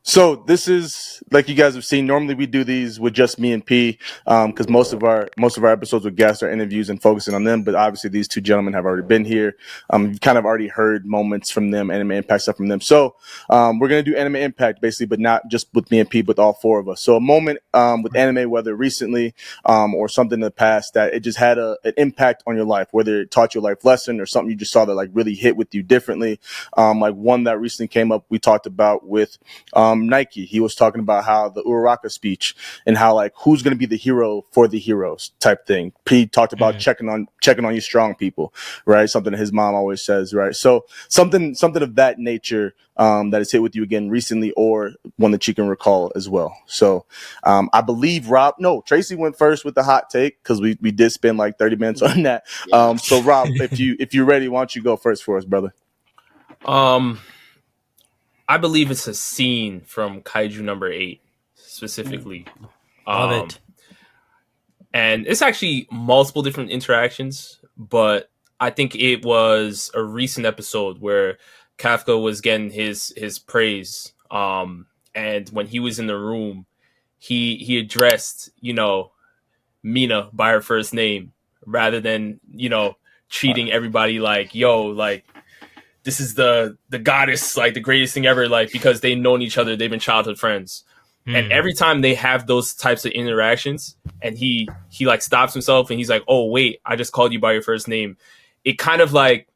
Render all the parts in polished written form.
So this is like you guys have seen. Normally we do these with just me and P, because most of our episodes with guests are interviews and focusing on them. But obviously these two gentlemen have already been here. You've kind of already heard moments from them, anime impact stuff from them. So we're gonna do anime impact basically, but not just with me and P, but all four of us. So a moment with anime, whether recently or something in the past that it just had an impact on your life, whether it taught you a life lesson or something you just saw that like really hit with you differently. Like one that recently came up, we talked about with Nike. He was talking about how the Uraraka speech and how like who's going to be the hero for the heroes type thing. He talked about checking on you strong people, right? Something that his mom always says, right? So something of that nature that has hit with you again recently, or one that you can recall as well. So I believe Tracy went first with the hot take because we did spend like 30 minutes on that. So Rob, if you're ready, why don't you go first for us, brother? I believe it's a scene from Kaiju number 8 specifically. Love it. And it's actually multiple different interactions, but I think it was a recent episode where Kafka was getting his praise. And when he was in the room, he addressed, Mina by her first name rather than, treating everybody like, this is the goddess, like the greatest thing ever, like because they've known each other, they've been childhood friends. And every time they have those types of interactions and he like stops himself and he's like, oh wait, I just called you by your first name. It kind of like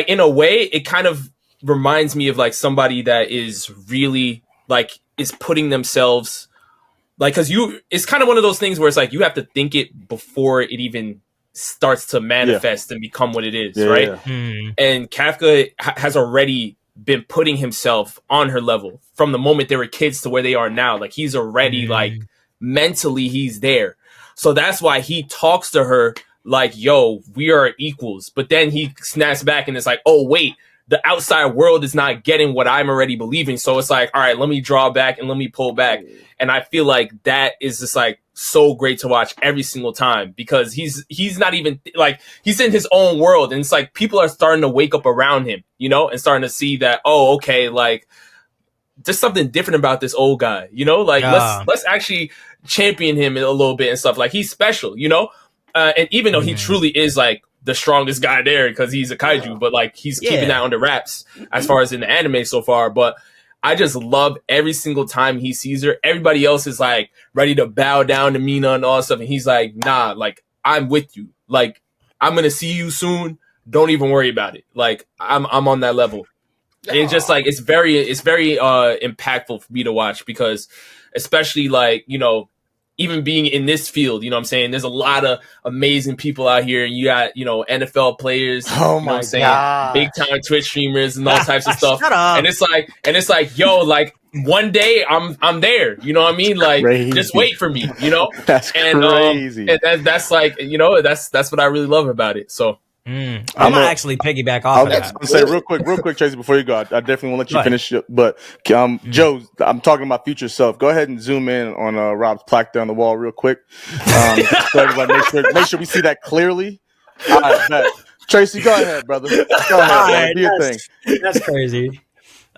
in a way, it kind of reminds me of like somebody that is really like is putting themselves like, cause it's kind of one of those things where it's like, you have to think it before it even starts to manifest and become what it is, right? Yeah. And Kafka has already been putting himself on her level from the moment they were kids to where they are now. Like he's already like mentally he's there. So that's why he talks to her like, yo, we are equals. But then he snaps back and it's like, oh, wait, the outside world is not getting what I'm already believing. So it's like, all right, let me draw back and let me pull back. And I feel like that is just like so great to watch every single time because he's not even like he's in his own world. And it's like people are starting to wake up around him, and starting to see that, oh, okay, like there's something different about this old guy, like let's actually champion him a little bit and stuff. Like he's special, and even though he truly is like the strongest guy there because he's a kaiju, but like he's keeping that under wraps as far as in the anime so far. But I just love every single time he sees her. Everybody else is like ready to bow down to Mina and all that stuff. And he's like, nah, like I'm with you. Like I'm going to see you soon. Don't even worry about it. Like I'm on that level. And it's just like, it's very impactful for me to watch because especially like, even being in this field, you know what I'm saying? There's a lot of amazing people out here and you got, NFL players, God. Big time Twitch streamers and all types of stuff. Shut up. And it's like, yo, like one day I'm there, you know what I mean? Like just wait for me, That's crazy. And that's like, that's what I really love about it. So I'm gonna actually piggyback off of that. I'll say real quick, Tracy, before you go, I definitely want to let you finish. But Joe, I'm talking about future self. Go ahead and zoom in on Rob's plaque there on the wall real quick. So everybody make sure we see that clearly. All right, bet. Tracy, go ahead, brother. Go ahead, do your thing. That's crazy.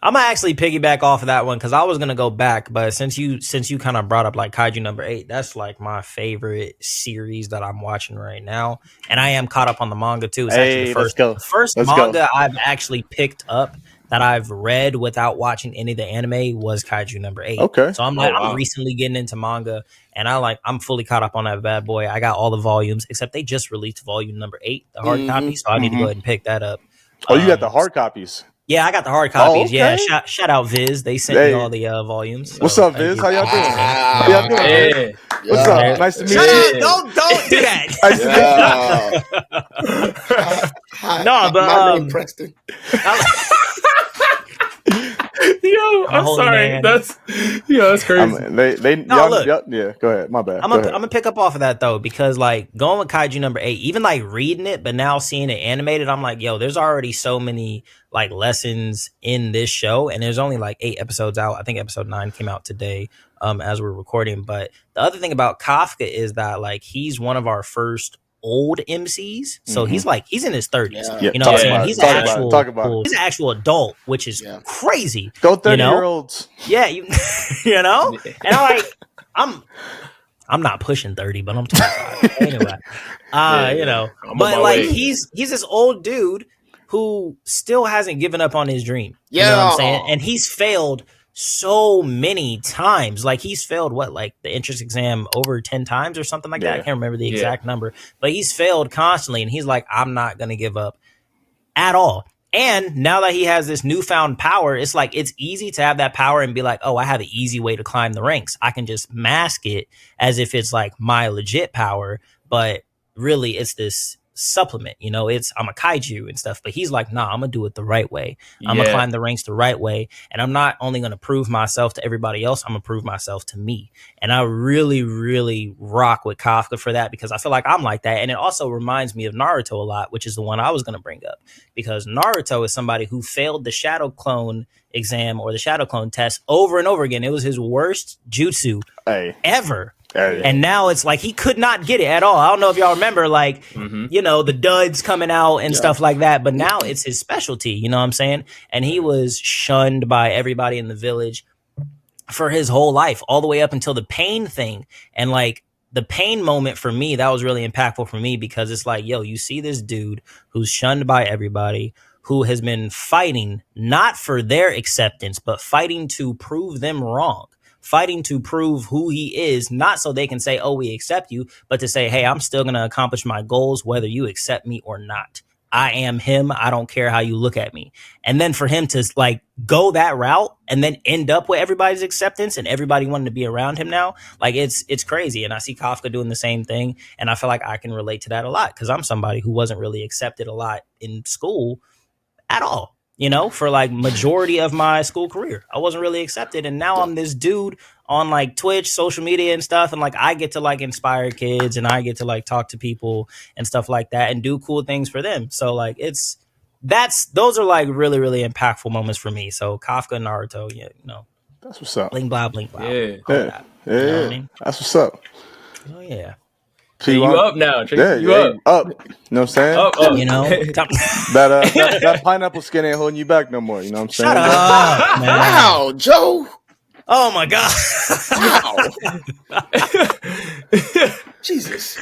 I'm gonna actually piggyback off of that one because I was gonna go back, but since you kind of brought up like Kaiju number 8, that's like my favorite series that I'm watching right now, and I am caught up on the manga too. It's actually the first manga I've actually picked up that I've read without watching any of the anime was Kaiju number 8. Okay, so I'm recently getting into manga, and I'm fully caught up on that bad boy. I got all the volumes except they just released volume number 8, the hard copy, so I need to go ahead and pick that up. Oh, you got the hard copies. Yeah, I got the hard copies. Oh, okay. Yeah, shout out Viz. They sent me all the volumes. So what's up, Viz? How y'all doing? How y'all doing? Hey. What's up? Nice to meet you. Don't do that. No, but my name Preston. Yo, I'm sorry. Man. That's crazy. Look. Yeah, go ahead. My bad. I'm gonna pick up off of that though, because like going with Kaiju number 8, even like reading it, but now seeing it animated, I'm like, yo, there's already so many like lessons in this show, and there's only like 8 episodes out. I think episode 9 came out today, as we're recording. But the other thing about Kafka is that like he's one of our first old MCs. So he's in his 30s. Yeah. You know what I'm saying? He's Talk an actual adult, which is crazy. Go 30-year-olds. Yeah, you know? And I'm not pushing 30, but I'm 25. Anyway. You know. But like he's this old dude who still hasn't given up on his dream. You know what I'm saying? And he's failed so many times. Like he's failed like the entrance exam over 10 times or something like that. I can't remember the exact number, but he's failed constantly, and he's like, I'm not gonna give up at all. And now that he has this newfound power, it's like it's easy to have that power and be like, oh, I have an easy way to climb the ranks. I can just mask it as if it's like my legit power, but really it's this supplement, you know, I'm a kaiju and stuff. But he's like, nah, I'm gonna do it the right way. I'm gonna climb the ranks the right way, and I'm not only gonna prove myself to everybody else, I'm gonna prove myself to me. And I really, really rock with Kafka for that, because I feel like I'm like that. And it also reminds me of Naruto a lot, which is the one I was gonna bring up, because Naruto is somebody who failed the shadow clone exam or the shadow clone test over and over again. It was his worst jutsu ever. And now it's like he could not get it at all. I don't know if y'all remember, like, you know, the duds coming out and stuff like that. But now it's his specialty, you know what I'm saying? And he was shunned by everybody in the village for his whole life, all the way up until the pain thing. And like the pain moment for me, that was really impactful for me, because it's like, yo, you see this dude who's shunned by everybody, who has been fighting not for their acceptance, but fighting to prove them wrong. Fighting to prove who he is, not so they can say, oh, we accept you, but to say, hey, I'm still going to accomplish my goals, whether you accept me or not. I am him. I don't care how you look at me. And then for him to like go that route and then end up with everybody's acceptance and everybody wanting to be around him now, like it's crazy. And I see Kafka doing the same thing. And I feel like I can relate to that a lot, because I'm somebody who wasn't really accepted a lot in school at all. You know, for like majority of my school career, I wasn't really accepted. And now I'm this dude on like Twitch, social media and stuff. And like, I get to like inspire kids, and I get to like talk to people and stuff like that and do cool things for them. So like, those are like really, really impactful moments for me. So Kafka, Naruto, you know, that's what's up. Bling blah, bling blah. Yeah. You know what I mean? That's what's up. Oh yeah. You up now, Tracy. You up. Up. You know what I'm saying? Up. You know? that pineapple skin ain't holding you back no more. You know what I'm saying? Shut up, man. Wow, Joe. Oh my God. Wow. Jesus.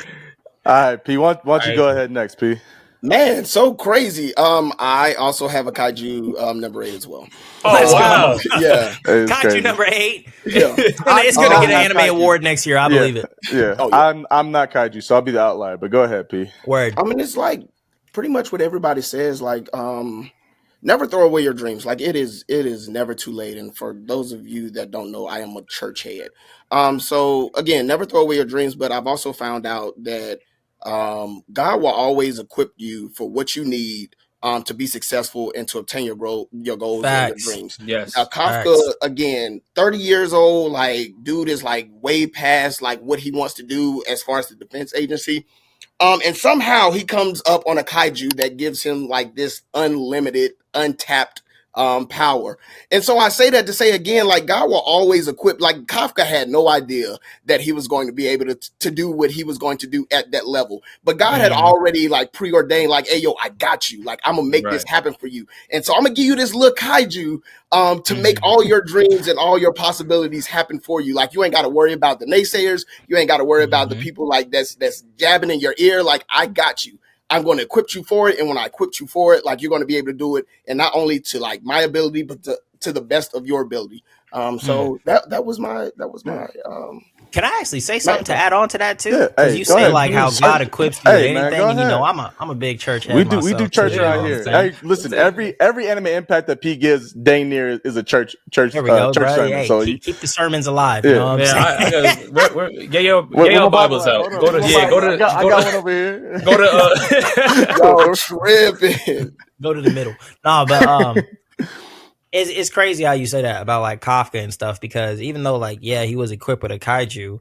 All right, P. Why don't you go ahead next, P? Man, so crazy. I also have a kaiju number 8 as well. Oh wow. Yeah. Kaiju number 8. Yeah. It's gonna get an anime kaiju award next year. I believe it. Yeah. Oh, yeah. I'm not kaiju, so I'll be the outlier. But go ahead, P. Word. I mean, it's like pretty much what everybody says. Like, never throw away your dreams. Like it is never too late. And for those of you that don't know, I am a church head. So again, never throw away your dreams. But I've also found out that God will always equip you for what you need to be successful and to obtain your goals and your dreams. Yes. Now Kafka, again, 30 years old, like dude is like way past like what he wants to do as far as the defense agency. And somehow he comes up on a kaiju that gives him like this unlimited, untapped power. And so I say that to say again, like God will always equip. Like Kafka had no idea that he was going to be able to do what he was going to do at that level. But God had already like preordained, like, hey, yo, I got you. Like, I'm going to make this happen for you. And so I'm going to give you this little kaiju to make all your dreams and all your possibilities happen for you. Like, you ain't got to worry about the naysayers. You ain't got to worry about the people like that's jabbing in your ear. Like, I got you. I'm going to equip you for it. And when I equip you for it, like you're going to be able to do it. And not only to like my ability, but to the best of your ability. So that was my Can I actually say something to add on to that too? Yeah, Because you say ahead. like how God equips you with anything. Man, You know, I'm a big church head. We do myself, church too, around here. Hey, listen, every anime impact that P gives, dang near is a church There we go, church bro. sermon. Hey, So keep the sermons alive. You know what I'm saying? Get your Bibles out. Go to I got one over here. Go to yo, tripping. Go to the middle. Nah, but it's crazy how you say that about like Kafka and stuff, because even though like, yeah, he was equipped with a kaiju,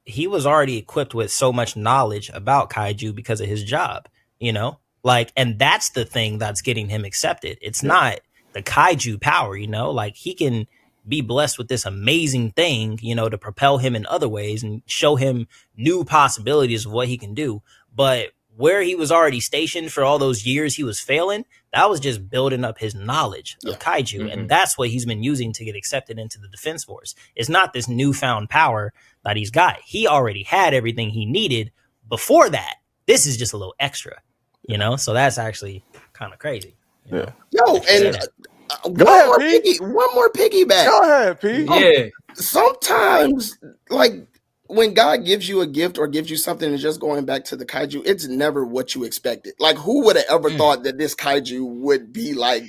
he was already equipped with so much knowledge about kaiju because of his job, you know, like, and that's the thing that's getting him accepted. It's not the kaiju power, you know, like he can be blessed with this amazing thing, you know, to propel him in other ways and show him new possibilities of what he can do. But where he was already stationed for all those years he was failing, that was just building up his knowledge of kaiju. Mhm. And that's what he's been using to get accepted into the Defense Force. It's not this newfound power that he's got. He already had everything he needed before that. This is just a little extra, you know? So that's actually kind of crazy. You know? Yo, and one more piggyback. Go ahead, P. Yeah. Sometimes, like, when God gives you a gift or gives you something, and just going back to the kaiju, it's never what you expected. Like, who would have ever thought that this kaiju would be like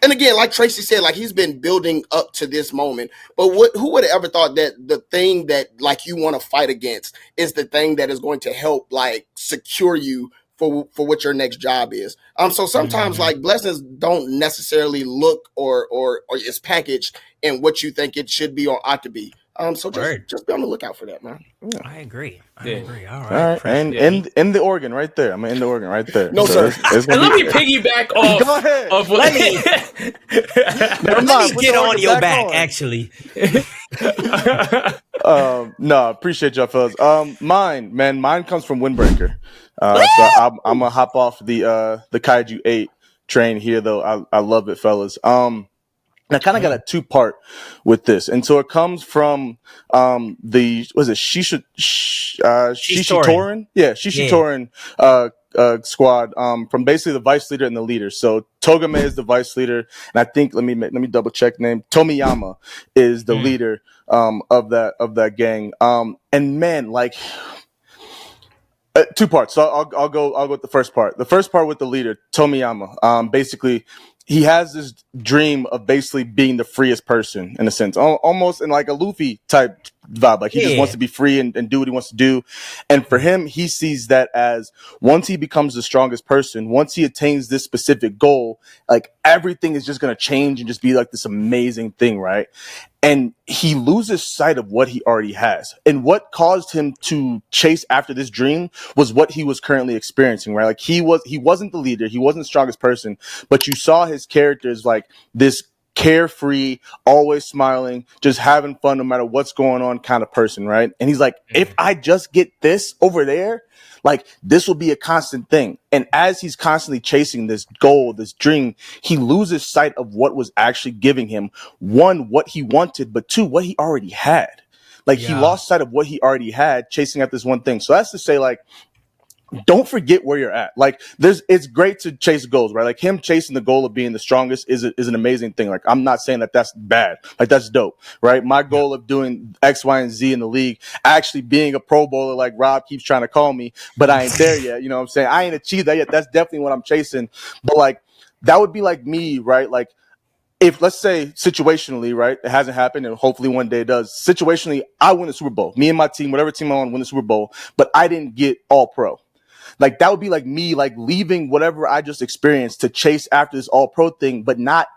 and again, like Tracy said, like, he's been building up to this moment. But who would have ever thought that the thing that, like, you want to fight against is the thing that is going to help, like, secure you for what your next job is. So sometimes like blessings don't necessarily look or is packaged in what you think it should be or ought to be. So just be on the lookout for that, man. Yeah. I agree. All right. All right. And in the organ right there. I'm in the organ right there. No, so sir. And let me piggyback off. Go ahead. Of Let me get on your back, actually. No, appreciate y'all fellas. Mine comes from Windbreaker. So I'm gonna hop off the Kaiju 8 train here though. I love it, fellas. And I kind of got a 2-part with this, and so it comes from Shishitoran? Yeah, Shishitoran squad from basically the vice leader and the leader. So Togame is the vice leader, and I think let me double check the name. Tomiyama is the leader of that gang. And man, like 2 parts. So I'll go with the first part. The first part with the leader, Tomiyama. Basically, he has this dream of basically being the freest person in a sense, almost in like a Luffy type vibe. Like he just wants to be free and do what he wants to do. And for him, he sees that as once he becomes the strongest person, once he attains this specific goal, like everything is just going to change and just be like this amazing thing. Right. And he loses sight of what he already has. And what caused him to chase after this dream was what he was currently experiencing, right? Like he wasn't the leader, he wasn't the strongest person, but you saw his characters like this carefree, always smiling, just having fun no matter what's going on kind of person, right? And he's like, if I just get this over there, like this will be a constant thing. And as he's constantly chasing this goal, this dream, he loses sight of what was actually giving him, 1, what he wanted, but 2, what he already had. Like he lost sight of what he already had chasing at this one thing. So that's to say, like, don't forget where you're at. Like it's great to chase goals, right? Like him chasing the goal of being the strongest is an amazing thing. Like I'm not saying that that's bad. Like that's dope, right? My goal of doing X, Y, and Z in the league, actually being a Pro Bowler, like Rob keeps trying to call me, but I ain't there yet. You know what I'm saying? I ain't achieved that yet. That's definitely what I'm chasing. But like that would be like me, right? Like if let's say situationally, right, it hasn't happened and hopefully one day it does. Situationally, I win the Super Bowl. Me and my team, whatever team I'm on, win the Super Bowl, but I didn't get all pro. Like that would be like me, like leaving whatever I just experienced to chase after this all pro thing, but not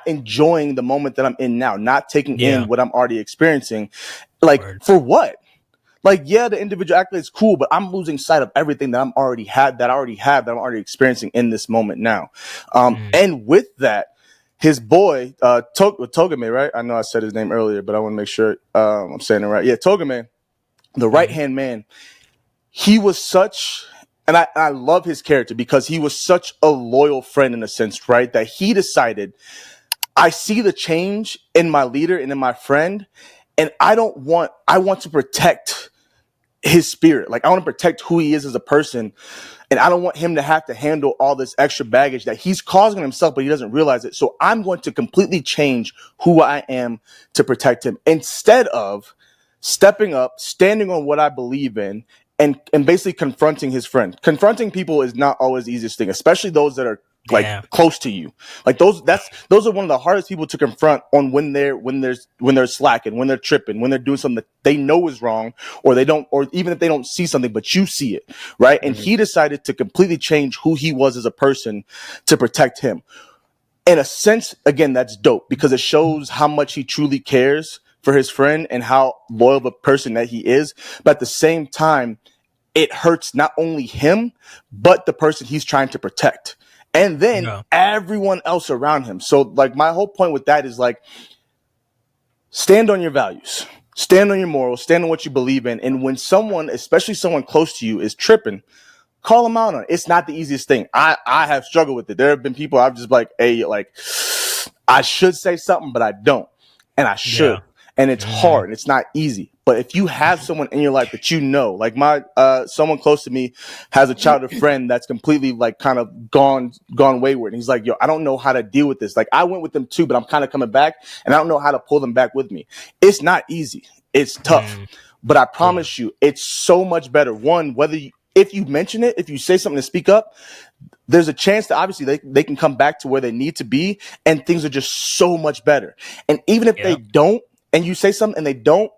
enjoying the moment that I'm in now, not taking in what I'm already experiencing. Like for what? Like, yeah, the individual accolade is cool, but I'm losing sight of everything that I'm already experiencing in this moment now. And with that, his boy, Togame, right? I know I said his name earlier, but I want to make sure I'm saying it right. Yeah, Togame, the right-hand man, he was such... And I love his character because he was such a loyal friend in a sense, right? That he decided, I see the change in my leader and in my friend, and I want to protect his spirit. Like I want to protect who he is as a person. And I don't want him to have to handle all this extra baggage that he's causing himself, but he doesn't realize it. So I'm going to completely change who I am to protect him instead of stepping up, standing on what I believe in, and basically confronting his friend. Confronting people is not always the easiest thing, especially those that are like close to you. Like those are one of the hardest people to confront on when they're slacking, when they're tripping, when they're doing something that they know is wrong, or they don't, or even if they don't see something, but you see it, right? And he decided to completely change who he was as a person to protect him. In a sense, again, that's dope because it shows how much he truly cares for his friend and how loyal of a person that he is. But at the same time, it hurts not only him, but the person he's trying to protect. And then everyone else around him. So like my whole point with that is like, stand on your values, stand on your morals, stand on what you believe in. And when someone, especially someone close to you, is tripping, call them out on it. It's not the easiest thing. I have struggled with it. There have been people I've just like, hey, like I should say something, but I don't, and I should, and it's hard. And it's not easy. But if you have someone in your life that you know, like my someone close to me has a childhood friend that's completely like kind of gone wayward, and he's like, yo, I don't know how to deal with this. Like I went with them too, but I'm kind of coming back, and I don't know how to pull them back with me. It's not easy. It's tough. But I promise you, it's so much better. One, if you mention it, if you say something to speak up, there's a chance that obviously they can come back to where they need to be, and things are just so much better. And even if they don't, and you say something and they don't,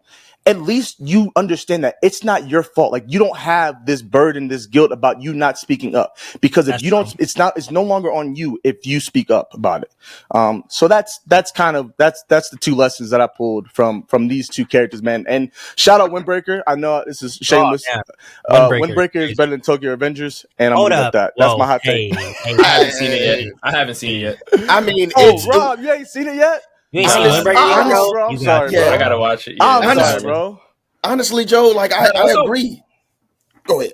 at least you understand that it's not your fault. Like you don't have this burden, this guilt about you not speaking up, because if you don't, it's no longer on you if you speak up about it. So that's the two lessons that I pulled from these two characters, man. And shout out Windbreaker. I know this is shameless. Windbreaker is better than Tokyo Avengers, and I'm gonna leave it at that. That's my hot take. I haven't seen it yet. I haven't seen it yet. I mean, Rob, you ain't seen it yet? You ain't seen Windbreaker, bro? I'm sorry, bro. I gotta watch it. I'm sorry, bro. Honestly, Joe, like I agree. Go ahead.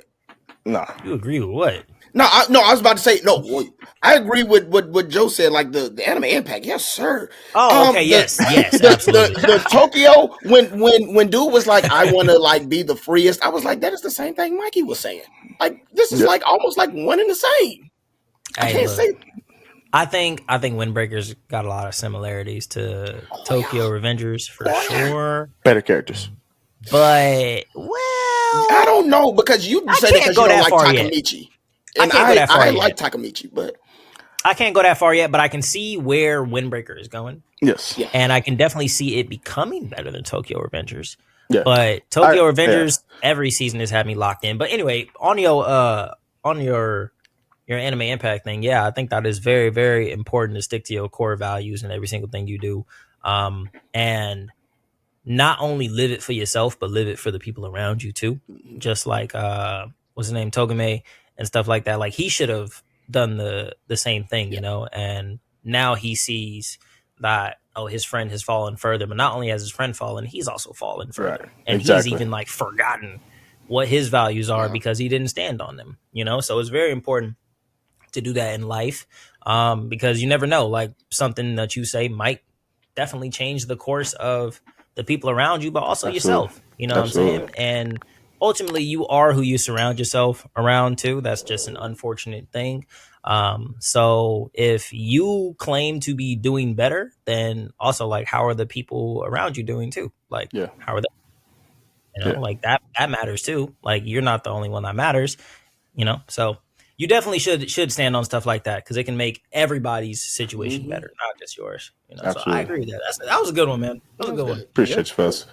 Nah, you agree with what? No, I was about to say no. I agree with what Joe said. Like the anime impact, yes, sir. Oh, okay, yes, absolutely. The Tokyo when dude was like, I want to like be the freest. I was like, that is the same thing Mikey was saying. Like this is like almost like one and the same. I can't say. I think Windbreaker's got a lot of similarities to Tokyo Revengers for sure. Better characters. But I don't know, because you said it because you don't like Takemichi. And I like Takemichi, but I can't go that far yet, but I can see where Windbreaker is going. Yes. Yeah. And I can definitely see it becoming better than Tokyo Revengers. Yeah. But Tokyo Revengers every season has had me locked in. But anyway, on your anime impact thing, I think that is very, very important to stick to your core values in every single thing you do, and not only live it for yourself, but live it for the people around you too. Just like what's his name, Togame and stuff like that. Like he should have done the same thing, you know. And now he sees that his friend has fallen further, but not only has his friend fallen, he's also fallen further, and he's even like forgotten what his values are because he didn't stand on them, you know. So it's very important to do that in life, because you never know, like something that you say might definitely change the course of the people around you, but also yourself, you know what I'm saying? And ultimately you are who you surround yourself around too. That's just an unfortunate thing. So if you claim to be doing better, then also like, how are the people around you doing too? Like, how are they, you know, like that matters too. Like you're not the only one that matters, you know? So you definitely should stand on stuff like that, because it can make everybody's situation better, not just yours. You know, so I agree with that. That was a good one, man. That was a good one. Appreciate you, fellas.